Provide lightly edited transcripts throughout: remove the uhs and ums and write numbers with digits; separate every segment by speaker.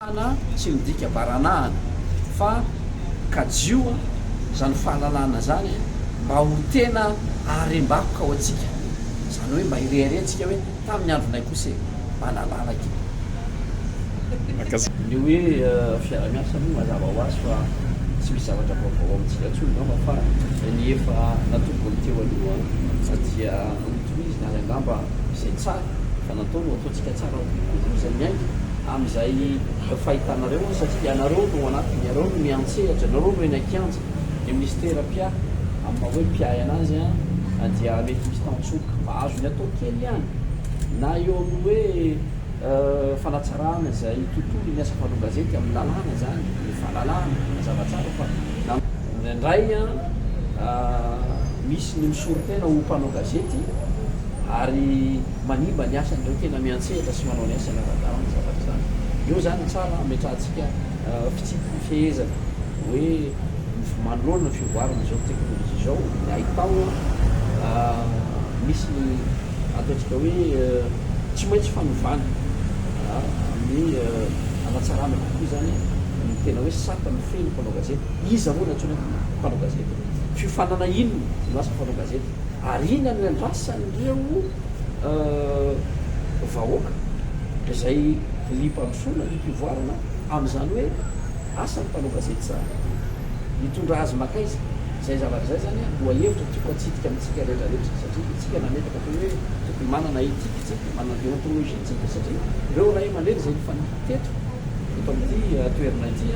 Speaker 1: tsy midika baranahana fa 𝐬𝐭𝐬𝐲 zany fahalalana zany mba ho tena arem-bakoka ho atsika zany hoe mba ireare atsika hoe tamin'ny andronay kosa mba nalalaka ny hoe fiara-miasa moa mazava ho azy fa tsy misy zavatra vaovao amintsika ntsony ngamba fa ny efa natokony teo aloha satria toizy nazy angamba izay tsara fa natao no ataontsika tsara zay miainga amin'izay fahitanareo satria ianareo no anatiny iareo no miantsehatra nareo no eny an-kianja ny ministera pia amin'ny hoe mpiay anazy dia mety misy tantsoka mba azony atao kely ihany na eo amin'ny hoe fanatsarana izay tontolo ny asa mpanao gazety amin'ny lalàna zany ny fahalalana zava-tsara fa indray misy ny misorotena ho mpanao gazety ary manimba ny asan'ireo tena miantsehatra sy manao ny asa naradarany zavatra zany eo zany tsara ametrahantsika fitsidihana hoe manoloana ny fivoarana zao teknôlôjia zao ny ahitao misy ny ataontsika hoe tsy maintsy fanovana amin'ny anatsarana kokoa zany ny tena hoe sata ny feno mpanao gazety iza moa natsona mpanao gazety fiofanana inona no asa mpanao gazety ary ina no andrasan'ireo vahoaka izay limpandrosona ny mpivoarana amin'izany hoe asa ny mpanao gazety zany hitondra azy makaiza zay zavatra zay zany loha hevitra tiako atsitika amintsika rehetrarehetra satria itsika nametaka to hoe tokony manana etika tsika manana deontologie tsika satria ireo ray aman-dreny zay nifaniteto eto amin'ity toerana ity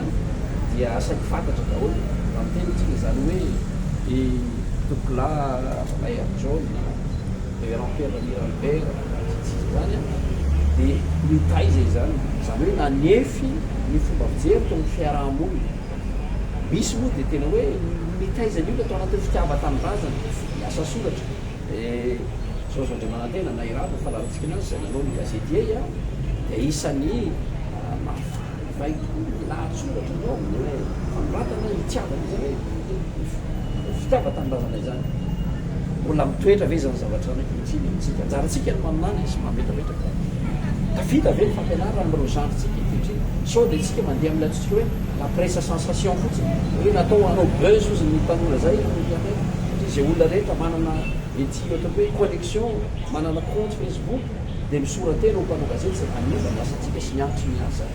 Speaker 1: dia saika fantatra daholo am'teny tsika zany hoe 𝐿𝐴𝐻𝐿𝐴 𝐕𝐴𝐿𝐴 zany dia mitaiza izany zany hoe nanefy ny fomba fijery tao ny fiarahamonina misy moa dia tena hoe mitaizany io atao anatin'ny fitiava-tanindrazana miasa soratra zao 𝐍𝐢𝐿𝐴 na irava falalantsika anazy zay nanao ny gazety dia isan'ny vaiko lahatsoratra nao hoe fanoratana hitiavana zany hoe fitiava-tanindrazana izany olona mitoetra ve zany zavatra zany ankehitriny amintsika anjaratsika no maminany sy mametrametraka tafita ve ny fampianarana amin'ireo zandritsika ankehitriny sao dia tsika mandeha amin'ny latsika hoe la presse sensation fotsiny hoe natao anao buzz ozy ny tanora zay satria zay olona rehetra manana ety ohatra hoe connexion manana compte Facebook dia misoratena ho mpanao gazety zay manimba ny asantsika sy miantry ny asa